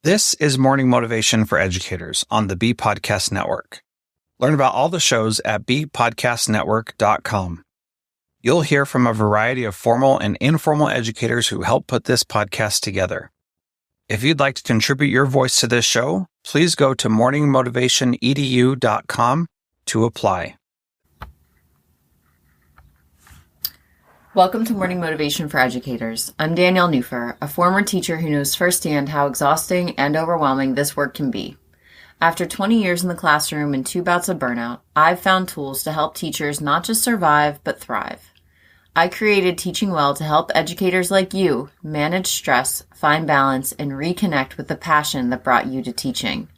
This is Morning Motivation for Educators on the Bee Podcast Network. Learn about all the shows at beepodcastnetwork.com. You'll hear from a variety of formal and informal educators who help put this podcast together. If you'd like to contribute your voice to this show, please go to morningmotivationedu.com to apply. Welcome to Morning Motivation for Educators. I'm Danielle Nuhfer, a former teacher who knows firsthand how exhausting and overwhelming this work can be. After 20 years in the classroom and 2 bouts of burnout, I've found tools to help teachers not just survive, but thrive. I created Teaching Well to help educators like you manage stress, find balance, and reconnect with the passion that brought you to teaching.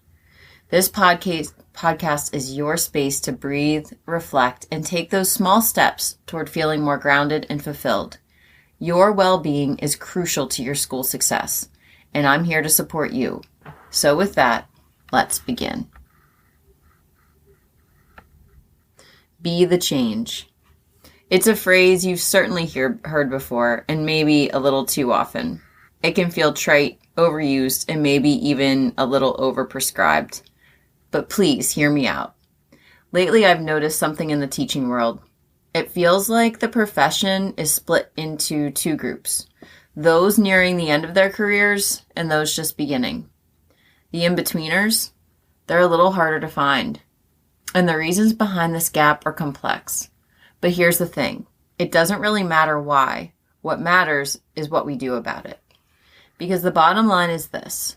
This podcast is your space to breathe, reflect, and take those small steps toward feeling more grounded and fulfilled. Your well-being is crucial to your school success, and I'm here to support you. So with that, let's begin. Be the change. It's a phrase you've certainly heard before, and maybe a little too often. It can feel trite, overused, and maybe even a little overprescribed. But please hear me out. Lately, I've noticed something in the teaching world. It feels like the profession is split into 2 groups, those nearing the end of their careers and those just beginning. The in-betweeners, they're a little harder to find. And the reasons behind this gap are complex. But here's the thing. It doesn't really matter why. What matters is what we do about it. Because the bottom line is this.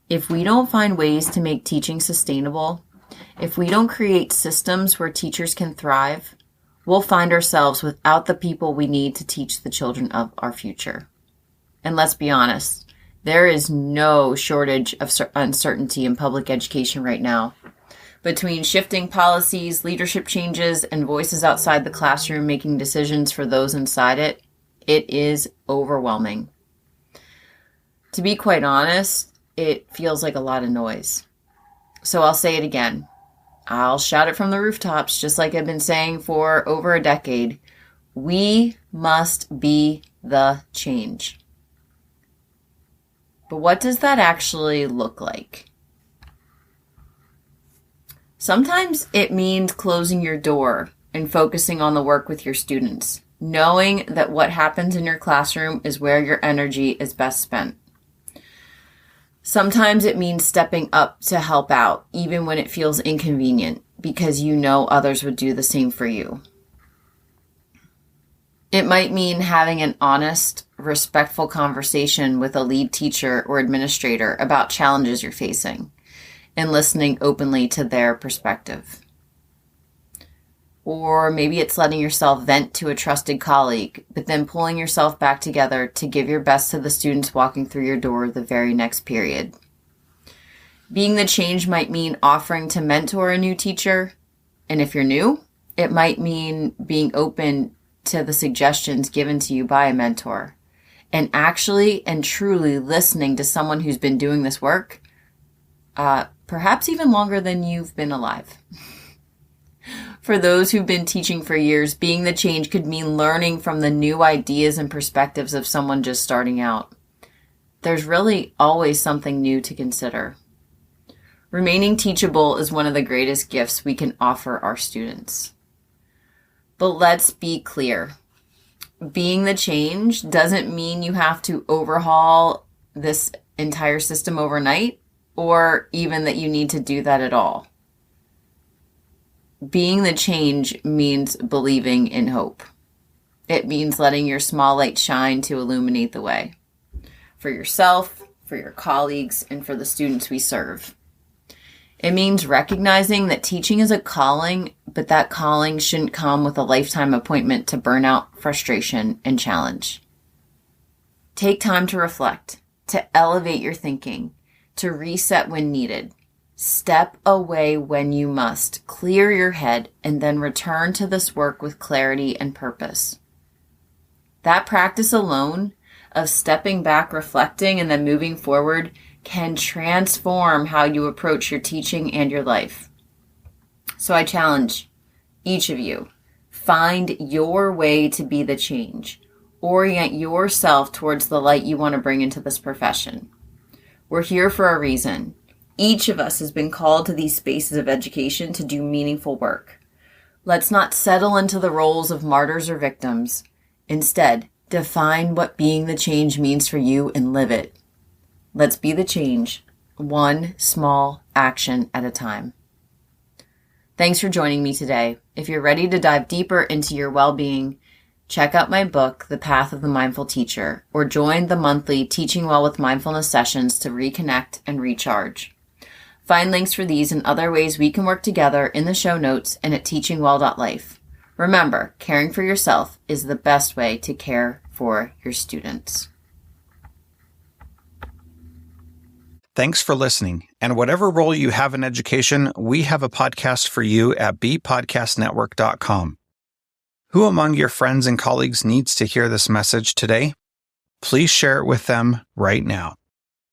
If we don't find ways to make teaching sustainable, if we don't create systems where teachers can thrive, we'll find ourselves without the people we need to teach the children of our future. And let's be honest, there is no shortage of uncertainty in public education right now. Between shifting policies, leadership changes, and voices outside the classroom making decisions for those inside it, it is overwhelming. To be quite honest, it feels like a lot of noise. So I'll say it again. I'll shout it from the rooftops, just like I've been saying for over a decade. We must be the change. But what does that actually look like? Sometimes it means closing your door and focusing on the work with your students, knowing that what happens in your classroom is where your energy is best spent. Sometimes it means stepping up to help out, even when it feels inconvenient, because you know others would do the same for you. It might mean having an honest, respectful conversation with a lead teacher or administrator about challenges you're facing, and listening openly to their perspective. Or maybe it's letting yourself vent to a trusted colleague, but then pulling yourself back together to give your best to the students walking through your door the very next period. Being the change might mean offering to mentor a new teacher. And if you're new, it might mean being open to the suggestions given to you by a mentor. And actually and truly listening to someone who's been doing this work, perhaps even longer than you've been alive. For those who've been teaching for years, being the change could mean learning from the new ideas and perspectives of someone just starting out. There's really always something new to consider. Remaining teachable is one of the greatest gifts we can offer our students. But let's be clear. Being the change doesn't mean you have to overhaul this entire system overnight, or even that you need to do that at all. Being the change means believing in hope. It means letting your small light shine to illuminate the way. For yourself, for your colleagues, and for the students we serve. It means recognizing that teaching is a calling, but that calling shouldn't come with a lifetime appointment to burnout, frustration, and challenge. Take time to reflect, to elevate your thinking, to reset when needed. Step away when you must, clear your head, and then return to this work with clarity and purpose. That practice alone of stepping back, reflecting, and then moving forward can transform how you approach your teaching and your life. So I challenge each of you, find your way to be the change. Orient yourself towards the light you want to bring into this profession. We're here for a reason. Each of us has been called to these spaces of education to do meaningful work. Let's not settle into the roles of martyrs or victims. Instead, define what being the change means for you and live it. Let's be the change, one small action at a time. Thanks for joining me today. If you're ready to dive deeper into your well-being, check out my book, The Path of the Mindful Teacher, or join the monthly Teaching Well with Mindfulness sessions to reconnect and recharge. Find links for these and other ways we can work together in the show notes and at teachingwell.life. Remember, caring for yourself is the best way to care for your students. Thanks for listening. And whatever role you have in education, we have a podcast for you at bpodcastnetwork.com. Who among your friends and colleagues needs to hear this message today? Please share it with them right now.